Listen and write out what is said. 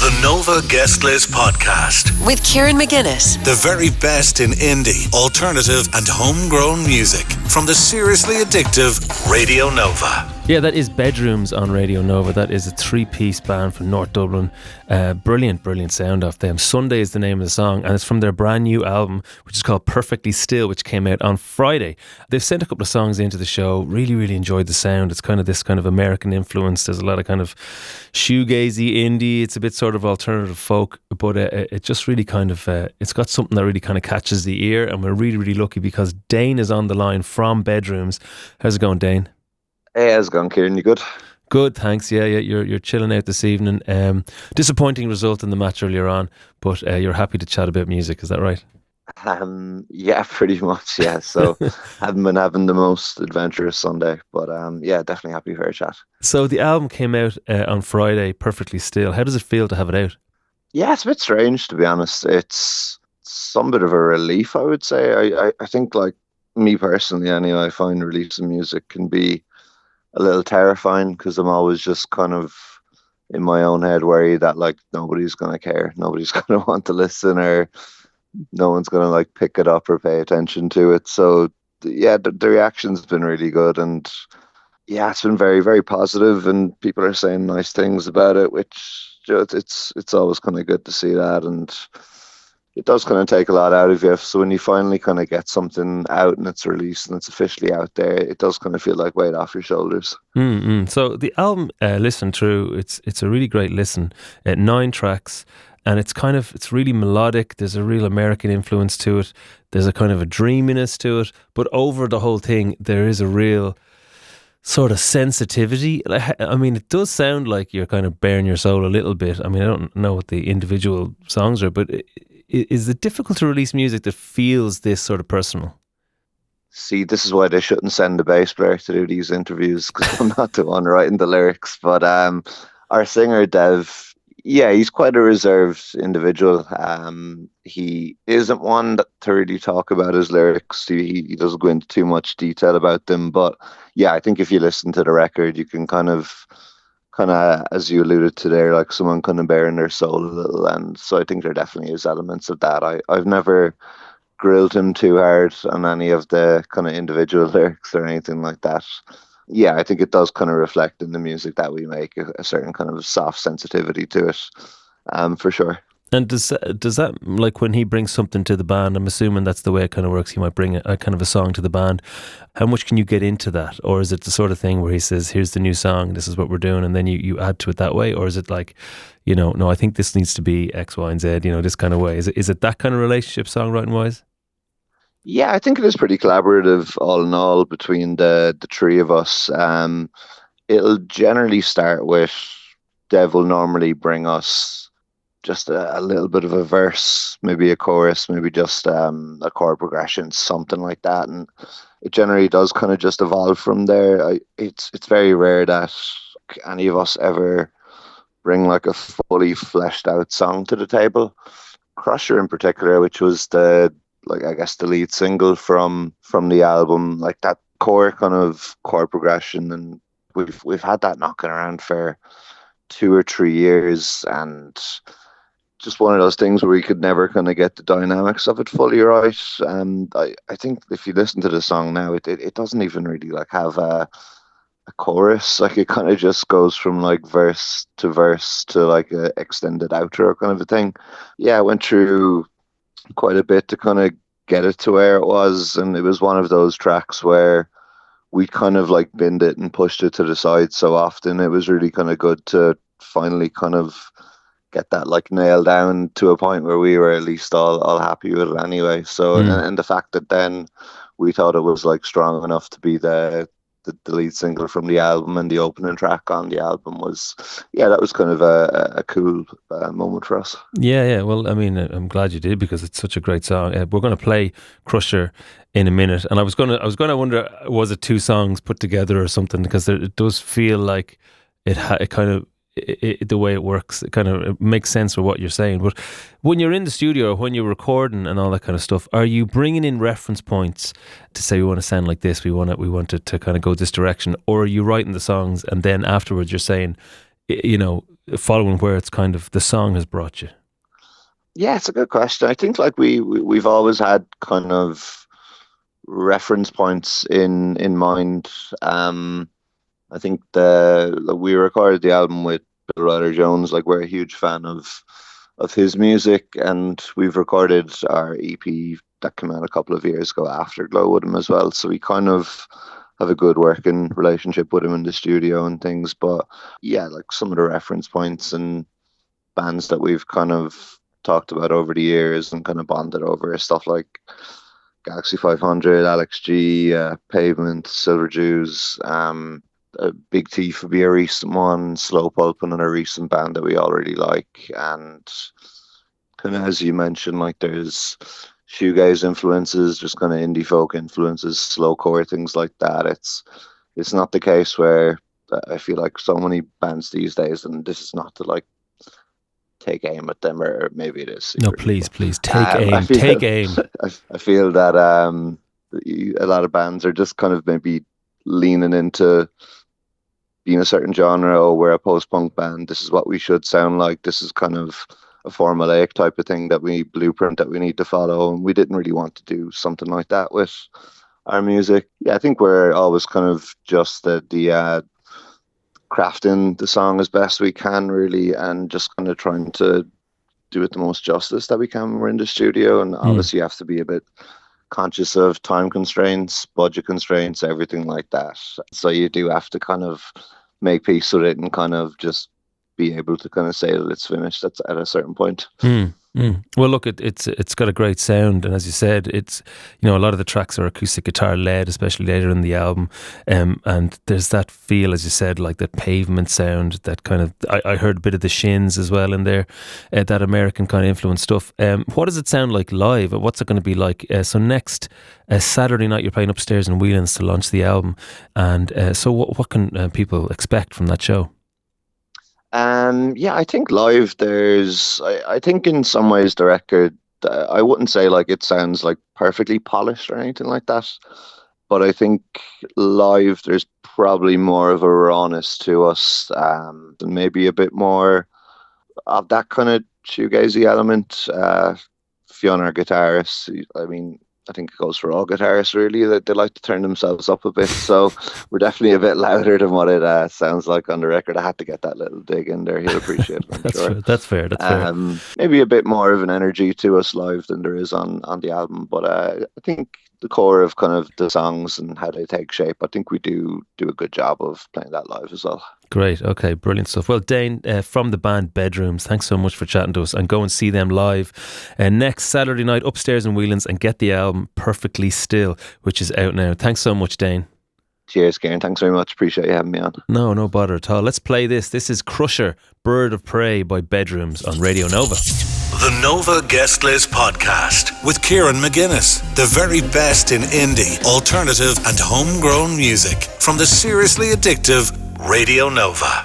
The Nova Guest List Podcast. With Kieran McGuinness. The very best in indie, alternative and homegrown music. From the seriously addictive Radio Nova. Yeah, that is Bedrooms on Radio Nova. That is a three-piece band from North Dublin. Brilliant sound off them. Sunday is the name of the song, and it's from their brand new album, which is called Perfectly Still, which came out on Friday. They've sent a couple of songs into the show. Really enjoyed the sound. It's kind of this kind of American influence. There's a lot of kind of shoegazy indie. It's a bit sort of alternative folk, but it just really kind of, it's got something that really kind of catches the ear, and we're really lucky because Dane is on the line from Bedrooms. How's it going, Dane? Hey, how's it going, Kieran? You good? Good, thanks. Yeah, you're chilling out this evening. Disappointing result in the match earlier on, but you're happy to chat about music, is that right? Yeah, pretty much, yeah. So haven't been having the most adventurous Sunday, but yeah, definitely happy for a chat. So the album came out on Friday, Perfectly Still. How does it feel to have it out? Yeah, it's a bit strange, to be honest. It's some bit of a relief, I would say. I think, like, me personally anyway, I find releasing music can be a little terrifying because I'm always just kind of in my own head worried that, like, nobody's going to care, nobody's going to want to listen, or no one's going to, like, pick it up or pay attention to it. So yeah, the reaction's been really good, and yeah, it's been very positive, and people are saying nice things about it, which, you know, it's always kind of good to see that. And it does kind of take a lot out of you. So when you finally kind of get something out and it's released and it's officially out there, it does kind of feel like weight off your shoulders. So the album, listen through, it's a really great listen. 9 tracks, and it's really melodic. There's a real American influence to it. There's a kind of a dreaminess to it. But over the whole thing, there is a real sort of sensitivity. I mean, it does sound like you're kind of bearing your soul a little bit. I mean, I don't know what the individual songs are, but is it difficult to release music that feels this sort of personal? See, this is why they shouldn't send the bass player to do these interviews, because I'm not the one writing the lyrics. But our singer, Dev, yeah, he's quite a reserved individual. He isn't one to really talk about his lyrics. He doesn't go into too much detail about them. But yeah, I think if you listen to the record, you can kind of, as you alluded to there, like someone kind of bearing their soul a little. And so I think there definitely is elements of that. I've never grilled him too hard on any of the kind of individual lyrics or anything like that. Yeah, I think it does kind of reflect in the music that we make a certain kind of soft sensitivity to it, for sure. And does that, like, when he brings something to the band, I'm assuming that's the way it kind of works, he might bring a kind of a song to the band. How much can you get into that? Or is it the sort of thing where he says, here's the new song, this is what we're doing, and then you add to it that way? Or is it like, you know, no, I think this needs to be X, Y, and Z, you know, this kind of way? Is it that kind of relationship, songwriting-wise? Yeah, I think it is pretty collaborative, all in all, between the three of us. It'll generally start with Dev will normally bring us just a little bit of a verse, maybe a chorus, maybe just a chord progression, something like that, and it generally does kind of just evolve from there. It's very rare that any of us ever bring like a fully fleshed out song to the table. Crusher in particular, which was the lead single from the album, like that core kind of chord progression, and we've had that knocking around for 2 or 3 years, and just one of those things where we could never kind of get the dynamics of it fully right. And I think if you listen to the song now, it doesn't even really like have a chorus. Like, it kind of just goes from like verse to like a extended outro kind of a thing. Yeah, I went through quite a bit to kind of get it to where it was, and it was one of those tracks where we kind of like binned it and pushed it to the side so often. It was really kind of good to finally kind of get that like nailed down to a point where we were at least all happy with it anyway. So and the fact that then we thought it was like strong enough to be the lead single from the album and the opening track on the album was, yeah, that was kind of a cool moment for us. Yeah. Well, I mean, I'm glad you did, because it's such a great song. We're going to play Crusher in a minute, and I was going to wonder, was it 2 songs put together or something? Because it does feel like it kind of, the way it works, it makes sense for what you're saying. But when you're in the studio, when you're recording and all that kind of stuff, are you bringing in reference points to say, we want to sound like this, we want it to kind of go this direction? Or are you writing the songs and then afterwards you're saying, you know, following where it's kind of the song has brought you? Yeah, it's a good question. I think like we've always had kind of reference points in mind. I think we recorded the album with Bill Ryder Jones. Like we're a huge fan of his music, and we've recorded our EP that came out a couple of years ago after Glow with him as well. So we kind of have a good working relationship with him in the studio and things. But yeah, like some of the reference points and bands that we've kind of talked about over the years and kind of bonded over stuff like Galaxy 500, Alex G, Pavement, Silver Jews, Big Teeth would be a recent one, Slow Pulp, and a recent band that we all really like. And kind of as you mentioned, like there's shoegaze influences, just kind of indie folk influences, slowcore, things like that. It's not the case where I feel like so many bands these days, and this is not to like take aim at them, or maybe it is. No, please take aim. Take aim. I feel that a lot of bands are just kind of maybe leaning into being a certain genre. Oh, we're a post-punk band. This is what we should sound like. This is kind of a formulaic type of thing blueprint that we need to follow. And we didn't really want to do something like that with our music. Yeah, I think we're always kind of just the crafting the song as best we can, really, and just kind of trying to do it the most justice that we can when we're in the studio. And obviously you have to be a bit conscious of time constraints, budget constraints, everything like that. So you do have to kind of make peace with it and kind of just be able to kind of say that it's finished at a certain point. Well, look, it's got a great sound, and as you said, it's, you know, a lot of the tracks are acoustic guitar led, especially later in the album, and there's that feel, as you said, like that Pavement sound, that kind of, I heard a bit of the Shins as well in there, that American kind of influence stuff. What does it sound like live? What's it going to be like? So next Saturday night you're playing upstairs in Whelan's to launch the album, and so what can people expect from that show? Yeah, I think live I think in some ways the record, I wouldn't say like it sounds like perfectly polished or anything like that, but I think live there's probably more of a rawness to us, and maybe a bit more of that kind of shoegazy element. Fiona, our guitarist, I mean, I think it goes for all guitarists really, that they like to turn themselves up a bit. So we're definitely a bit louder than what it sounds like on the record. I had to get that little dig in there. He'll appreciate it, I'm sure. That's fair. Maybe a bit more of an energy to us live than there is on the album. But I think the core of kind of the songs and how they take shape, I think we do a good job of playing that live as well. Great. Okay, brilliant stuff. Well, Dane, from the band Bedrooms, thanks so much for chatting to us, and go and see them live next Saturday night upstairs in Whelan's, and get the album Perfectly Still, which is out now. Thanks so much, Dane. Cheers, Kieran. Thanks very much. Appreciate you having me on. No bother at all. Let's play this. This is Crusher, Bird of Prey by Bedrooms on Radio Nova. The Nova Guest List Podcast with Kieran McGuinness. The very best in indie, alternative and homegrown music from the seriously addictive Radio Nova.